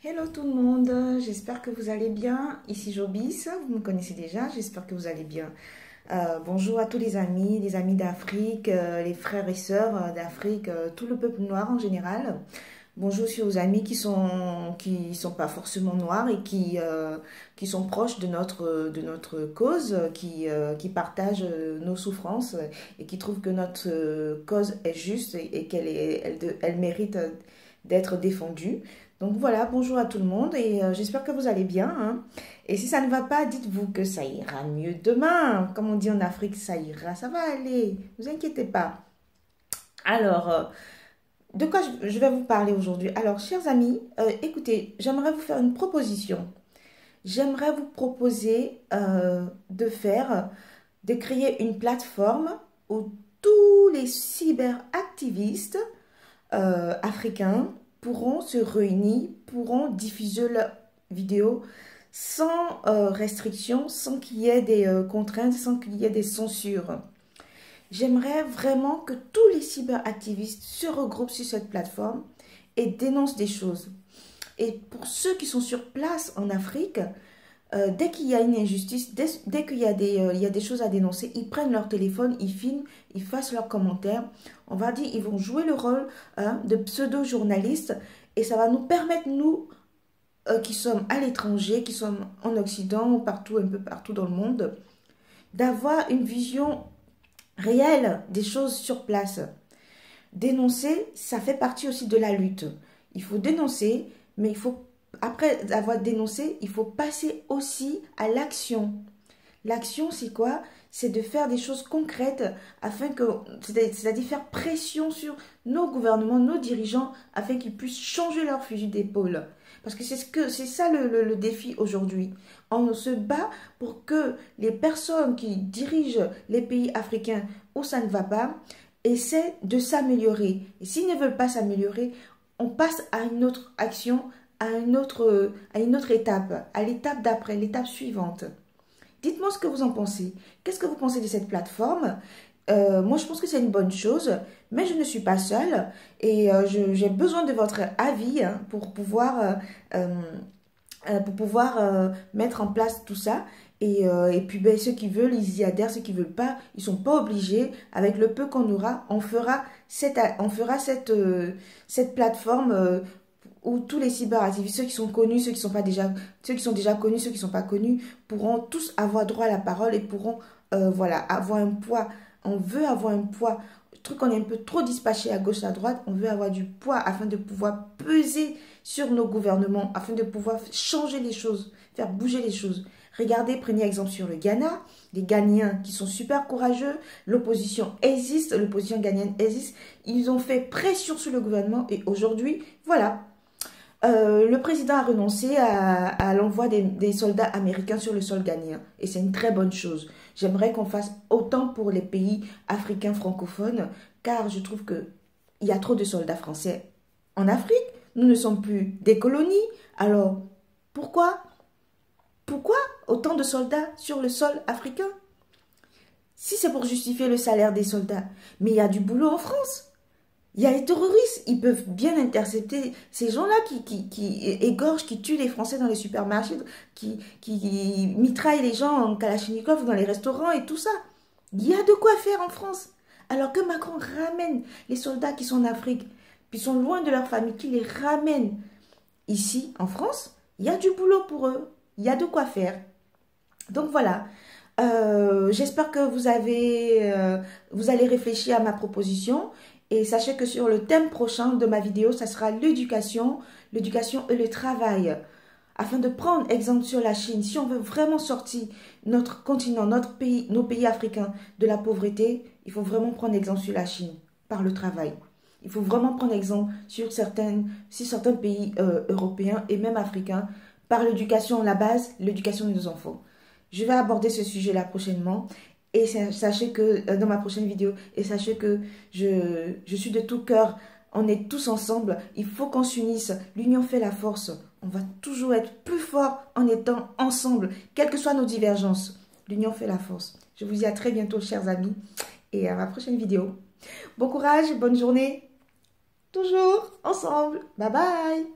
Hello tout le monde, j'espère que vous allez bien. Ici Jobis, vous me connaissez déjà, j'espère que vous allez bien. Bonjour à tous les amis d'Afrique, les frères et sœurs d'Afrique, tout le peuple noir en général. Bonjour aussi aux amis qui sont pas forcément noirs et qui sont proches de notre cause, qui partagent nos souffrances et qui trouvent que notre cause est juste et elle mérite d'être défendue. Donc voilà, bonjour à tout le monde et j'espère que vous allez bien, hein. Et si ça ne va pas, dites-vous que ça ira mieux demain. Comme on dit en Afrique, ça ira, ça va aller, ne vous inquiétez pas. Alors, de quoi je vais vous parler aujourd'hui? Alors, chers amis, écoutez, j'aimerais vous faire une proposition. J'aimerais vous proposer de créer une plateforme où tous les cyberactivistes africains pourront se réunir, pourront diffuser leurs vidéos sans restriction, sans qu'il y ait des contraintes, sans qu'il y ait des censures. J'aimerais vraiment que tous les cyberactivistes se regroupent sur cette plateforme et dénoncent des choses. Et pour ceux qui sont sur place en Afrique, dès qu'il y a une injustice, dès qu'il y a il y a des choses à dénoncer, ils prennent leur téléphone, ils filment, ils fassent leurs commentaires. On va dire, ils vont jouer le rôle de pseudo-journalistes et ça va nous permettre, nous, qui sommes à l'étranger, qui sommes en Occident, partout, un peu partout dans le monde, d'avoir une vision réelle des choses sur place. Dénoncer, ça fait partie aussi de la lutte. Il faut dénoncer, mais il faut, après avoir dénoncé, il faut passer aussi à l'action. L'action, c'est quoi? C'est de faire des choses concrètes afin que, c'est-à-dire faire pression sur nos gouvernements, nos dirigeants, afin qu'ils puissent changer leur fusil d'épaule. Parce que c'est ça le défi aujourd'hui. On se bat pour que les personnes qui dirigent les pays africains où ça ne va pas essaient de s'améliorer. Et s'ils ne veulent pas s'améliorer, on passe à une autre action, à une autre étape, à l'étape d'après, l'étape suivante. Dites-moi ce que vous en pensez. Qu'est-ce que vous pensez de cette plateforme? Moi, je pense que c'est une bonne chose, mais je ne suis pas seule et j'ai besoin de votre avis, hein, pour pouvoir mettre en place tout ça. Et puis, ben, ceux qui veulent, ils y adhèrent. Ceux qui ne veulent pas, ils ne sont pas obligés. Avec le peu qu'on aura, on fera cette plateforme où tous les cyberactivistes, ceux qui sont connus, ceux qui sont pas déjà, ceux qui sont déjà connus, ceux qui ne sont pas connus, pourront tous avoir droit à la parole et pourront voilà, avoir un poids. On veut avoir un poids. Le truc qu'on est un peu trop dispatché à gauche, à droite, on veut avoir du poids afin de pouvoir peser sur nos gouvernements, afin de pouvoir changer les choses, faire bouger les choses. Regardez, prenez exemple sur le Ghana, les Ghanéens qui sont super courageux, l'opposition existe, l'opposition ghanéenne existe, ils ont fait pression sur le gouvernement et aujourd'hui, voilà, le président a renoncé à l'envoi des soldats américains sur le sol ghanéen. Et c'est une très bonne chose. J'aimerais qu'on fasse autant pour les pays africains francophones, car je trouve qu'il y a trop de soldats français en Afrique. Nous ne sommes plus des colonies. Alors, pourquoi autant de soldats sur le sol africain? Si c'est pour justifier le salaire des soldats, mais il y a du boulot en France. Il y a les terroristes, ils peuvent bien intercepter ces gens-là qui égorgent, qui tuent les Français dans les supermarchés, qui mitraillent les gens en Kalachnikov dans les restaurants et tout ça. Il y a de quoi faire en France. Alors que Macron ramène les soldats qui sont en Afrique, puis sont loin de leur famille, qui les ramène ici en France, il y a du boulot pour eux. Il y a de quoi faire. Donc voilà. J'espère que vous allez réfléchir à ma proposition. Et sachez que sur le thème prochain de ma vidéo, ça sera l'éducation et le travail. Afin de prendre exemple sur la Chine, si on veut vraiment sortir notre continent, notre pays, nos pays africains de la pauvreté, il faut vraiment prendre exemple sur la Chine par le travail. Il faut vraiment prendre exemple sur certains pays européens et même africains par l'éducation, la base, l'éducation de nos enfants. Je vais aborder ce sujet-là prochainement. Et sachez que dans ma prochaine vidéo, et sachez que je suis de tout cœur, on est tous ensemble, il faut qu'on s'unisse, l'union fait la force, on va toujours être plus fort en étant ensemble, quelles que soient nos divergences, l'union fait la force. Je vous dis à très bientôt chers amis, et à ma prochaine vidéo. Bon courage, bonne journée, toujours ensemble, bye bye.